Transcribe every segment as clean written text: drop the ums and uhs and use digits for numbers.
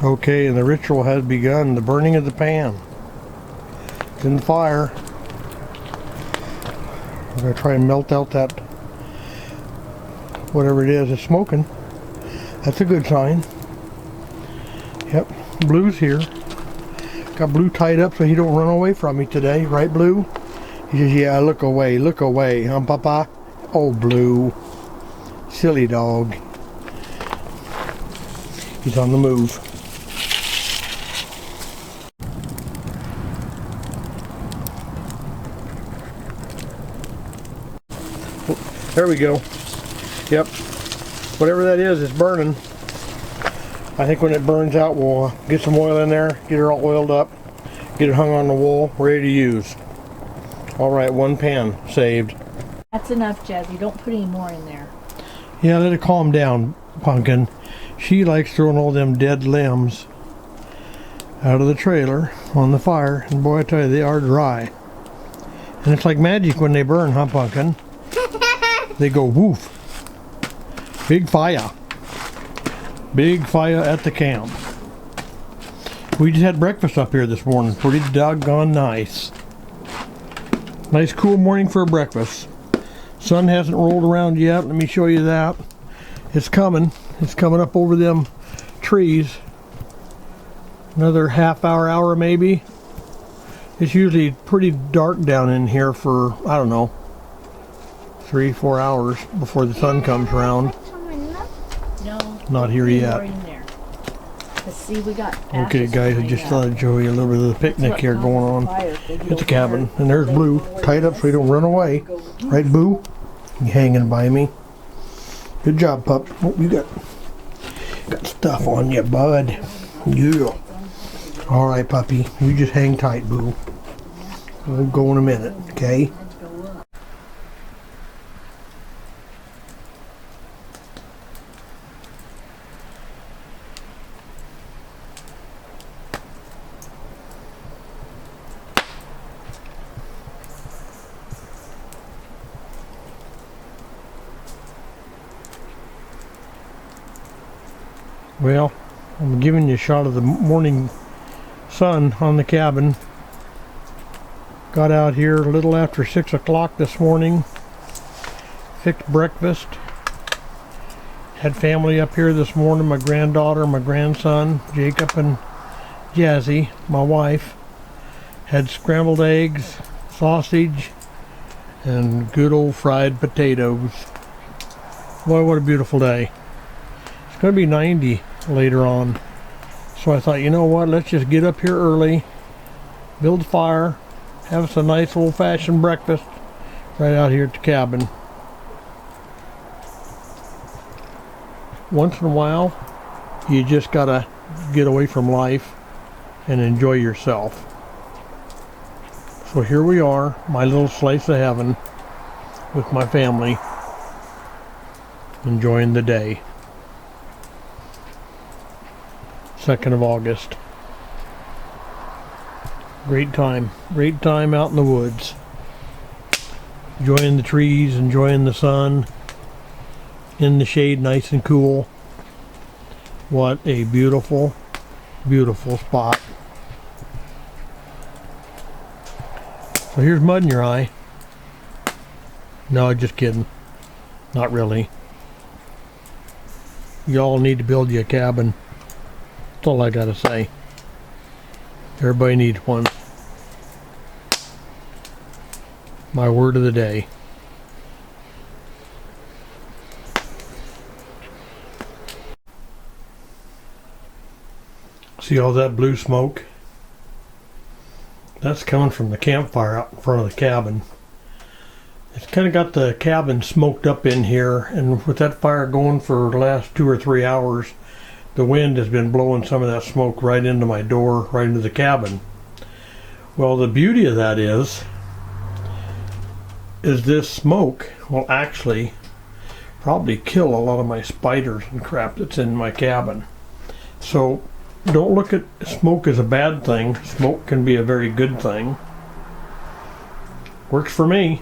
Okay, and the ritual has begun. The burning of the pan. It's in the fire. We're going to try and melt out that, whatever it is, it's smoking. That's a good sign. Yep, Blue's here. Got Blue tied up so he don't run away from me today. Right, Blue? He says, yeah, look away, huh, Papa? Oh, Blue. Silly dog. He's on the move. There we go. Yep. Whatever that is, it's burning. I think when it burns out, we'll get some oil in there, get her all oiled up, get it hung on the wall, ready to use. Alright, one pan saved. That's enough, Jazzy. Don't put any more in there. Yeah, let it calm down, Pumpkin. She likes throwing all them dead limbs out of the trailer on the fire, and boy, I tell you, they are dry. And it's like magic when they burn, huh, Pumpkin? They go woof. Big fire. Big fire at the camp. We just had breakfast up here this morning. Pretty doggone nice. Nice cool morning for a breakfast. Sun hasn't rolled around yet. Let me show you that. It's coming. It's coming up over them trees. Another half hour maybe. It's usually pretty dark down in here for, I don't know, 3-4 hours before the sun comes around. No. Not here yet. Let's see, we got okay, guys, I just thought I'd show you a little bit of the picnic here going on at the cabin. And there's Blue, tied up so he don't run away. Right, Boo? You hanging by me. Good job, pup. Oh, you got stuff on you, bud. Yeah. All right, puppy. You just hang tight, Boo. We'll go in a minute, okay? Well, I'm giving you a shot of the morning sun on the cabin. Got out here a little after 6 o'clock this morning. Fixed breakfast. Had family up here this morning. My granddaughter, my grandson, Jacob and Jazzy, my wife. Had scrambled eggs, sausage, and good old fried potatoes. Boy, what a beautiful day. It's going to be 90 later on. So I thought, you know what, let's just get up here early, build a fire, have us a nice old-fashioned breakfast right out here at the cabin. Once in a while, you just got to get away from life and enjoy yourself. So here we are, my little slice of heaven with my family, enjoying the day. 2nd of August. Great time out in the woods. Enjoying the trees, enjoying the sun. In the shade, nice and cool. What a beautiful, beautiful spot. So here's mud in your eye. No, just kidding. Not really. Y'all need to build you a cabin. That's all I gotta say. Everybody needs one. My word of the day. See all that blue smoke? That's coming from the campfire out in front of the cabin. It's kind of got the cabin smoked up in here, and with that fire going for the last 2 or 3 hours, the wind has been blowing some of that smoke right into my door, right into the cabin. Well, the beauty of that is this smoke will actually probably kill a lot of my spiders and crap that's in my cabin. So don't look at smoke as a bad thing. Smoke can be a very good thing. Works for me.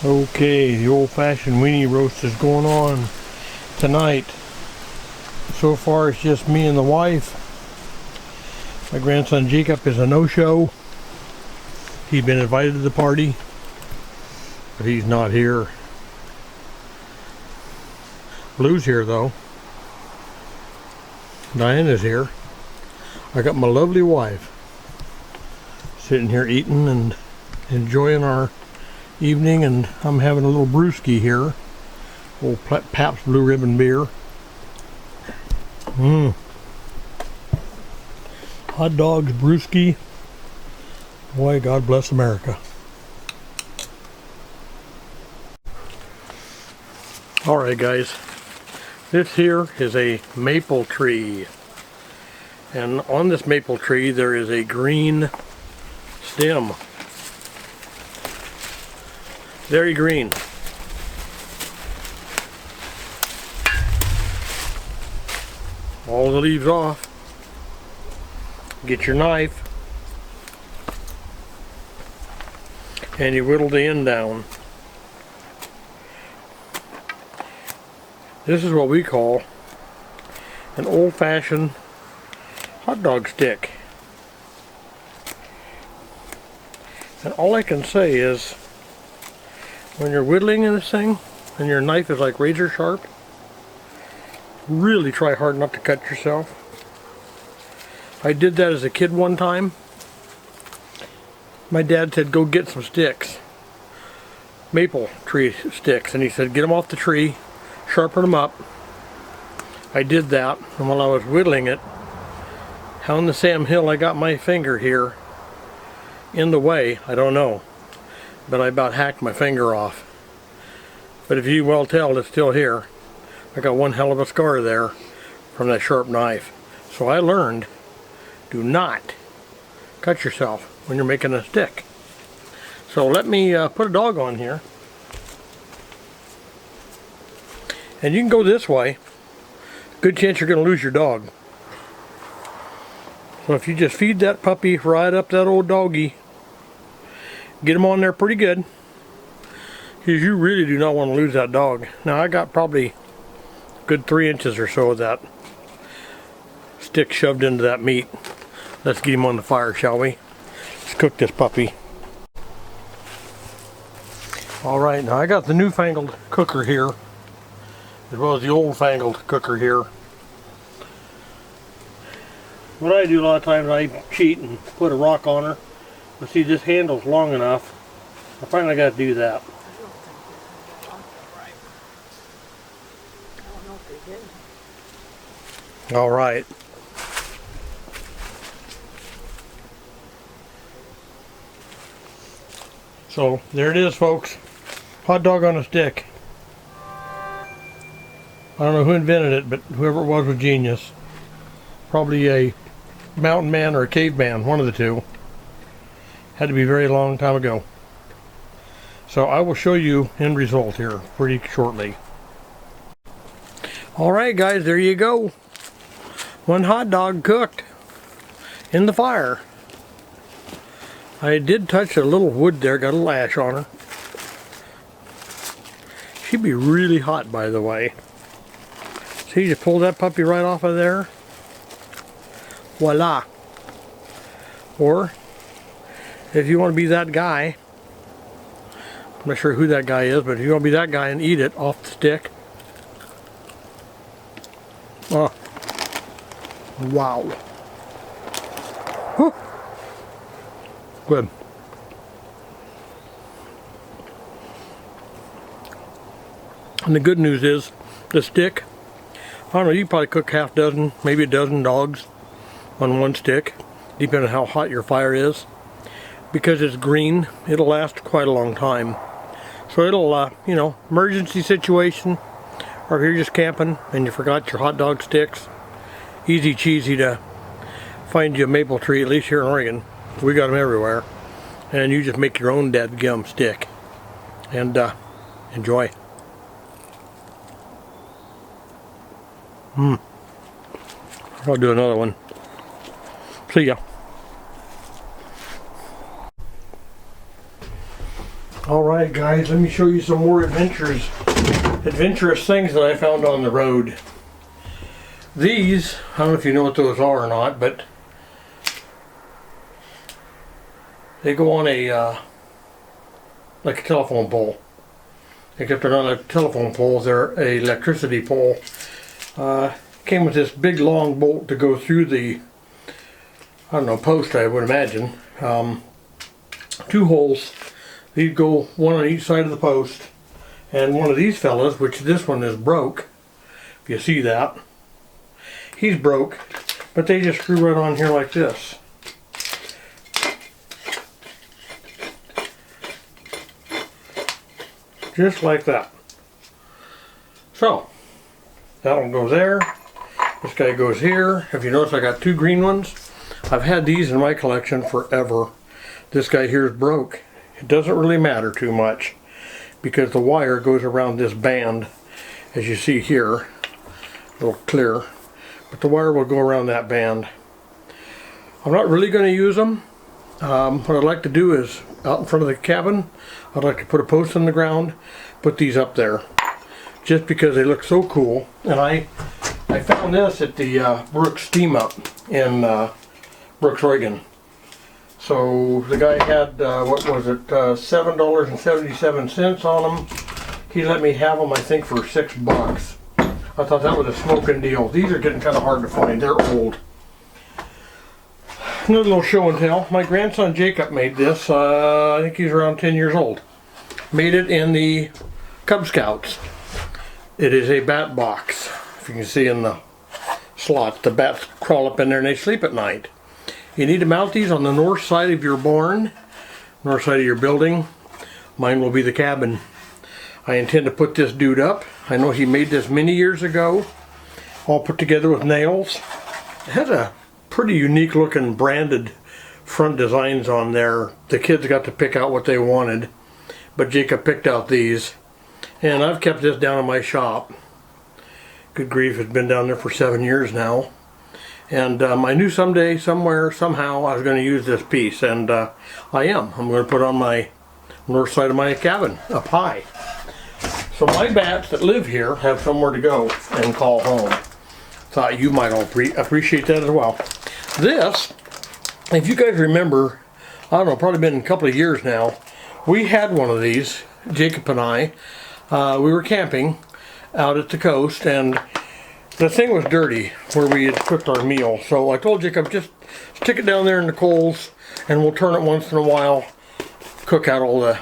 Okay, the old-fashioned weenie roast is going on tonight. So far it's just me and the wife. My grandson Jacob is a no-show. He's been invited to the party, but he's not here. Blue's here though. Diana's here. I got my lovely wife sitting here eating and enjoying our evening, and I'm having a little brewski here. Old Pabst Blue Ribbon beer. Hot dogs, brewski. Boy, God bless America. Alright guys, this here is a maple tree. And on this maple tree there is a green stem. Very green. All the leaves off. Get your knife and you whittle the end down. This is what we call an old-fashioned hot dog stick. And all I can say is, when you're whittling in this thing and your knife is like razor sharp, really try hard not to cut yourself. I did that as a kid one time. My dad said, go get some sticks, maple tree sticks, and he said, get them off the tree, sharpen them up. I did that, and while I was whittling it, how in the Sam Hill I got my finger here in the way, I don't know, but I about hacked my finger off. But if you well tell, it's still here. I got one hell of a scar there from that sharp knife. So I learned, do not cut yourself when you're making a stick. So let me put a dog on here. And you can go this way. Good chance you're going to lose your dog. So if you just feed that puppy right up that old doggy, get him on there pretty good, because you really do not want to lose that dog. Now I got probably a good 3 inches or so of that stick shoved into that meat. Let's get him on the fire, shall we? Let's cook this puppy. Alright, now I got the newfangled cooker here, as well as the old-fangled cooker here. What I do a lot of times, I cheat and put a rock on her. But see, this handle's long enough. I finally got to do that. Alright. So, there it is, folks. Hot dog on a stick. I don't know who invented it, but whoever it was genius. Probably a mountain man or a caveman, one of the two. Had to be a very long time ago. So I will show you end result here pretty shortly. Alright guys, there you go. One hot dog cooked in the fire. I did touch a little wood there, got a little ash on her. She'd be really hot, by the way. See, you pull that puppy right off of there. Voila. Or, if you want to be that guy, I'm not sure who that guy is, but if you want to be that guy and eat it off the stick. Oh. Wow. Whew. Good. And the good news is, the stick, I don't know, you can probably cook half dozen, maybe a dozen dogs on one stick, depending on how hot your fire is. Because it's green, it'll last quite a long time. So it'll, you know, emergency situation, or if you're just camping and you forgot your hot dog sticks, easy cheesy to find you a maple tree, at least here in Oregon. We got them everywhere. And you just make your own dadgum stick. And enjoy. I'll do another one. See ya. Alright guys, let me show you some more adventurous things that I found on the road. These, I don't know if you know what those are or not, but they go on a like a telephone pole. Except they're not a telephone pole, they're an electricity pole. Came with this big long bolt to go through the, I don't know, post, I would imagine. 2 holes. These go one on each side of the post. And one of these fellas, which this one is broke, if you see that, he's broke, but they just screw right on here like this. Just like that. So, that one goes there. This guy goes here. If you notice, I got 2 green ones. I've had these in my collection forever. This guy here is broke. It doesn't really matter too much because the wire goes around this band, as you see here, a little clear, but the wire will go around that band. I'm not really going to use them. What I'd like to do is, out in front of the cabin, I'd like to put a post in the ground, put these up there, just because they look so cool. And I found this at the Brooks Steam Up in Brooks, Oregon. So the guy had, what was it, $7.77 on them. He let me have them, I think, for $6. I thought that was a smoking deal. These are getting kind of hard to find. They're old. Another little show and tell. My grandson Jacob made this. I think he's around 10 years old. Made it in the Cub Scouts. It is a bat box. If you can see in the slot, the bats crawl up in there and they sleep at night. You need to mount these on the north side of your barn, north side of your building. Mine will be the cabin. I intend to put this dude up. I know he made this many years ago, all put together with nails. It has a pretty unique looking branded front designs on there. The kids got to pick out what they wanted, but Jacob picked out these. And I've kept this down in my shop. Good grief, it's been down there for 7 years now. And I knew someday, somewhere, somehow I was going to use this piece, and I am. I'm going to put it on my north side of my cabin, up high. So my bats that live here have somewhere to go and call home. Thought you might all appreciate that as well. This, if you guys remember, I don't know, probably been a couple of years now, we had one of these, Jacob and I. We were camping out at the coast, and the thing was dirty where we had cooked our meal. So I told Jacob, just stick it down there in the coals and we'll turn it once in a while, cook out all the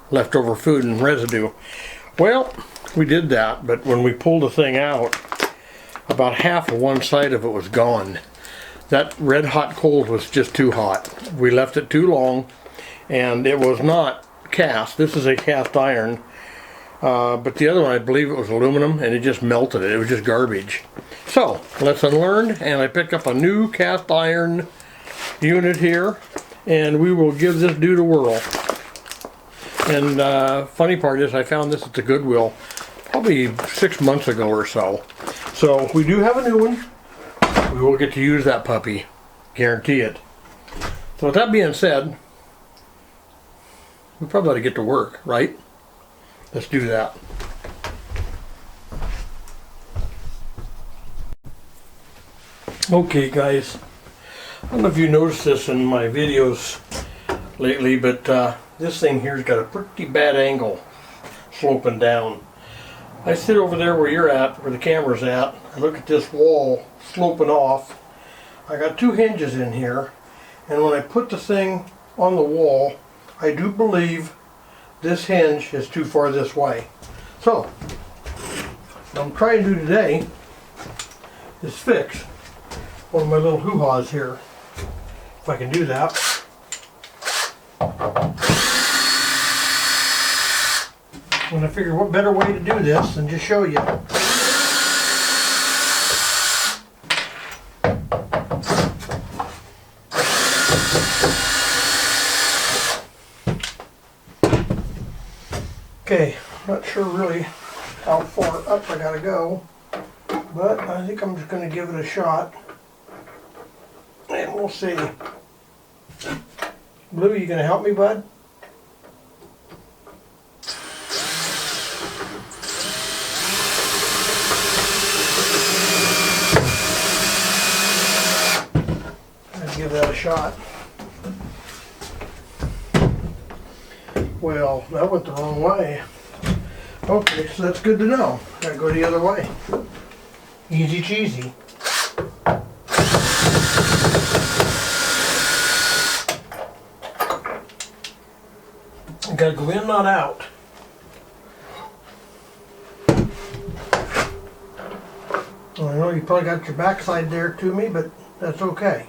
leftover food and residue. Well, we did that, but when we pulled the thing out, about half of one side of it was gone. That red hot coal was just too hot. We left it too long, and it was not cast. This is a cast iron. But the other one, I believe it was aluminum, and it just melted it. It was just garbage. So, lesson learned, and I picked up a new cast iron unit here, and we will give this dude a whirl. And funny part is, I found this at the Goodwill probably 6 months ago or so. So, we do have a new one. We will get to use that puppy. Guarantee it. So, with that being said, we probably ought to get to work, right? Let's do that. Okay guys, I don't know if you noticed this in my videos lately, but this thing here's got a pretty bad angle sloping down. I sit over there where you're at, where the camera's at. I look at this wall sloping off. I got 2 hinges in here, and when I put the thing on the wall, I do believe this hinge is too far this way. So, what I'm trying to do today is fix one of my little hoo-haws here. If I can do that. And I figured what better way to do this than just show you. Okay, I'm not sure really how far up I gotta go, but I think I'm just gonna give it a shot. And we'll see. Blue, you gonna help me, bud? shot. Well, that went the wrong way. Okay, so that's good to know. Gotta go the other way. Easy cheesy. Gotta go in, not out. Well, I know you probably got your backside there to me, but that's okay.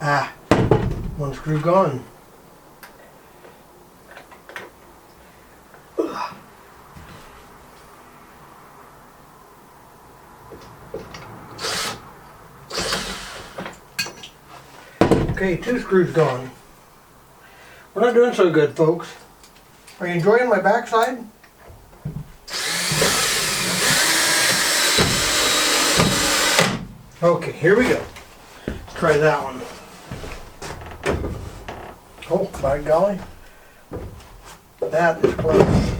Ah, one screw gone. Okay, 2 screws gone. We're not doing so good, folks. Are you enjoying my backside? Okay, here we go. Let's try that one. Oh, by golly. That is close.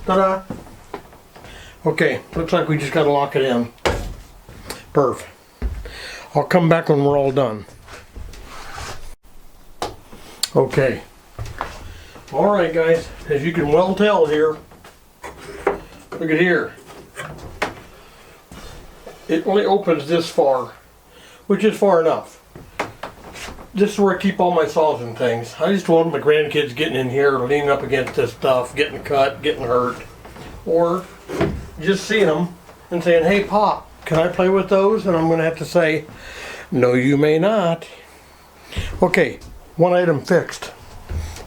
Ta-da! Okay, looks like we just gotta lock it in. Perf. I'll come back when we're all done. Okay. Alright guys, as you can well tell here, look at here. It only opens this far, which is far enough. This is where I keep all my saws and things. I just don't want my grandkids getting in here, leaning up against this stuff, getting cut, getting hurt. Or just seeing them and saying, hey Pop, can I play with those? And I'm going to have to say, no you may not. Okay, one item fixed.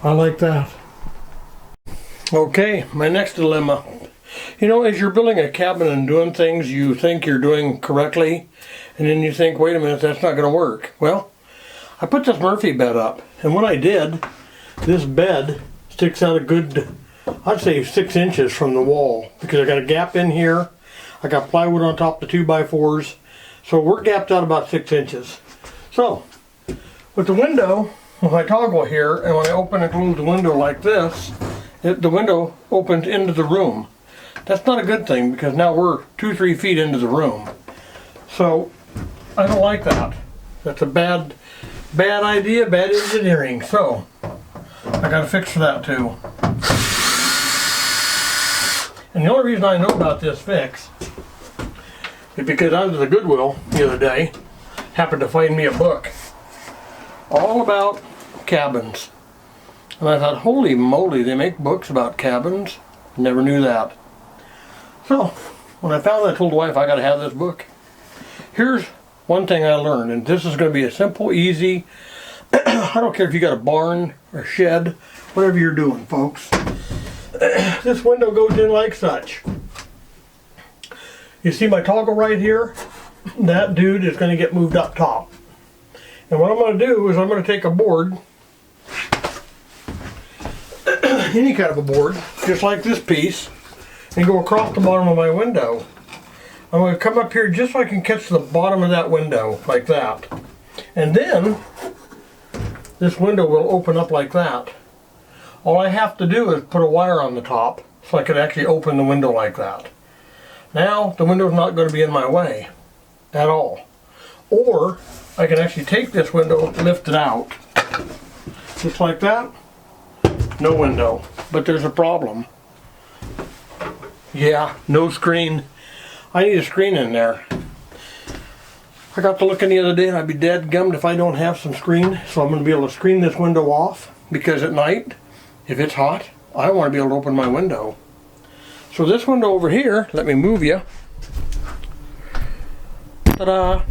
I like that. Okay, my next dilemma. You know, as you're building a cabin and doing things you think you're doing correctly, and then you think, wait a minute, that's not going to work. Well, I put this Murphy bed up, and when I did, this bed sticks out a good, I'd say 6 inches from the wall, because I got a gap in here. I got plywood on top of the 2x4s, so we're gapped out about 6 inches. So, with the window, if I toggle here, and when I open and close the window like this, the window opens into the room. That's not a good thing, because now we're 2-3 feet into the room. So, I don't like that. That's a bad idea, bad engineering. So, I gotta fix that too. And the only reason I know about this fix is because I was at the Goodwill the other day, happened to find me a book all about cabins. And I thought, holy moly, they make books about cabins? Never knew that. So, when I found that, I told the wife I gotta have this book. Here's one thing I learned, and this is gonna be a simple, easy, I don't care if you got a barn or shed, whatever you're doing, folks. This window goes in like such. You see my toggle right here? That dude is gonna get moved up top. And what I'm gonna do is I'm gonna take a board, any kind of a board, just like this piece, and go across the bottom of my window. I'm going to come up here just so I can catch the bottom of that window, like that. And then, this window will open up like that. All I have to do is put a wire on the top, so I can actually open the window like that. Now, the window's not going to be in my way, at all. Or, I can actually take this window, lift it out, just like that. No window, but there's a problem. Yeah, no screen. I need a screen in there. I got to looking the other day and I'd be dead gummed if I don't have some screen. So I'm going to be able to screen this window off, because at night, if it's hot, I want to be able to open my window. So this window over here, let me move you. Ta-da!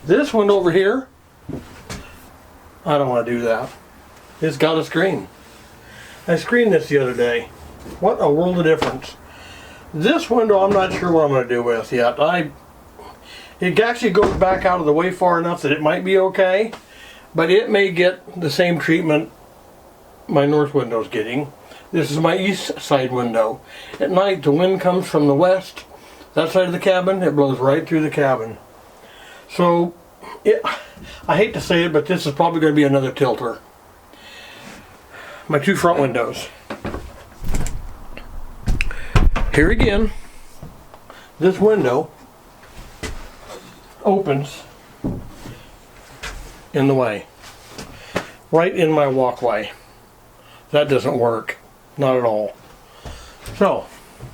This window over here, I don't want to do that. It's got a screen. I screened this the other day. What a world of difference. This window I'm not sure what I'm going to do with yet. It actually goes back out of the way far enough that it might be okay, but it may get the same treatment my north window's getting. This is my east side window. At night the wind comes from the west, that side of the cabin, it blows right through the cabin. So, I hate to say it, but this is probably going to be another tilter. My 2 front windows. Here again, this window, opens in the way. Right in my walkway. That doesn't work. Not at all. So,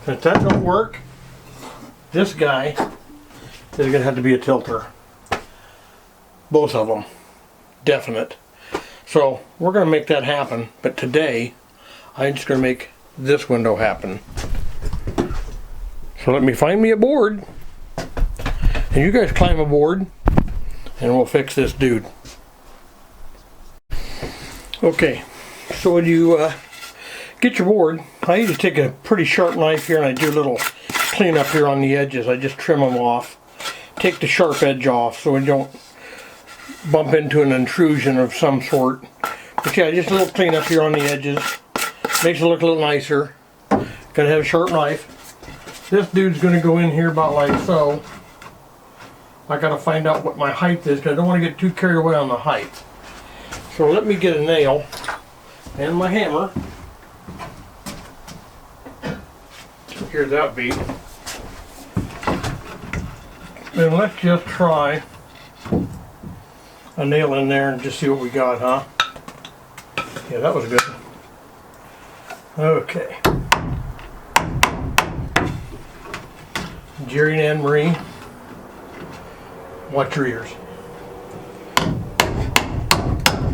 since that don't work, this guy is going to have to be a tilter. Both of them. Definite. So, we're going to make that happen. But today, I'm just going to make this window happen. So let me find me a board. And you guys climb aboard. And we'll fix this dude. Okay. So when you get your board, I usually take a pretty sharp knife here and I do a little cleanup here on the edges. I just trim them off. Take the sharp edge off so we don't bump into an intrusion of some sort. But yeah, just a little cleanup here on the edges. Makes it look a little nicer. Gotta have a sharp knife. This dude's gonna go in here about like so. I gotta find out what my height is because I don't want to get too carried away on the height. So let me get a nail and my hammer. Here's that beat. Then let's just try a nail in there and just see what we got, huh? Yeah, that was good. Okay. Jerry and Anne Marie, watch your ears.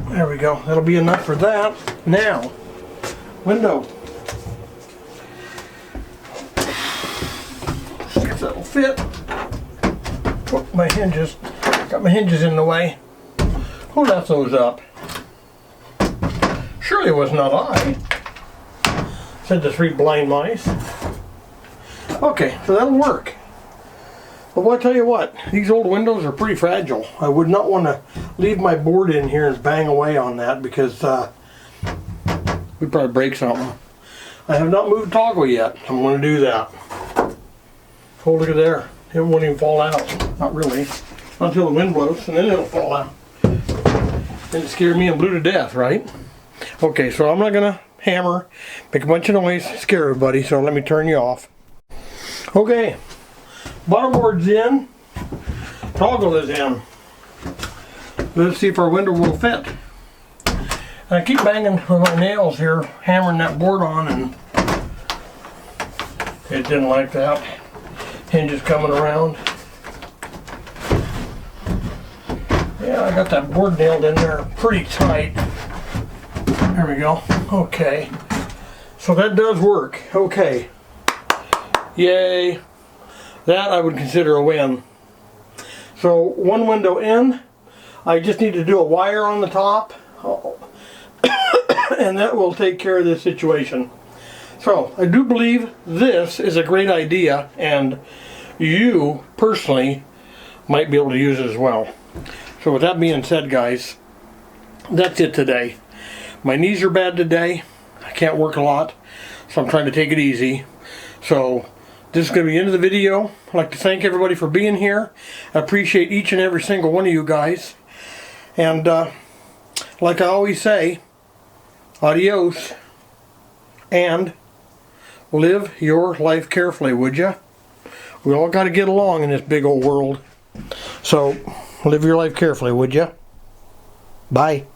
There we go. That'll be enough for that. Now, window. See if that'll fit. Put my hinges. Got my hinges in the way. Who left those up? Surely it was not I. Said the 3 blind mice. Okay, so that'll work. But well, I tell you what, these old windows are pretty fragile. I would not want to leave my board in here and bang away on that because we'd probably break something. I have not moved the toggle yet. I'm going to do that. Oh, look at there. It won't even fall out. Not really. Not until the wind blows, and then it'll fall out. And it scared me and blew to death, right? Okay, so I'm not going to hammer, make a bunch of noise, scare everybody, so let me turn you off. Okay. Bottom board's in, toggle is in. Let's see if our window will fit. And I keep banging with my nails here, hammering that board on, and it didn't like that. Hinges coming around. Yeah, I got that board nailed in there pretty tight. There we go. Okay. So that does work. Okay. Yay. That I would consider a win. So one window in, I just need to do a wire on the top, and that will take care of this situation. So I do believe this is a great idea, and you personally might be able to use it as well. So with that being said, guys, that's it today. My knees are bad today. I can't work a lot, so I'm trying to take it easy. So this is going to be the end of the video. I'd like to thank everybody for being here. I appreciate each and every single one of you guys. And like I always say, adios. And live your life carefully, would ya? We all got to get along in this big old world. So live your life carefully, would ya? Bye.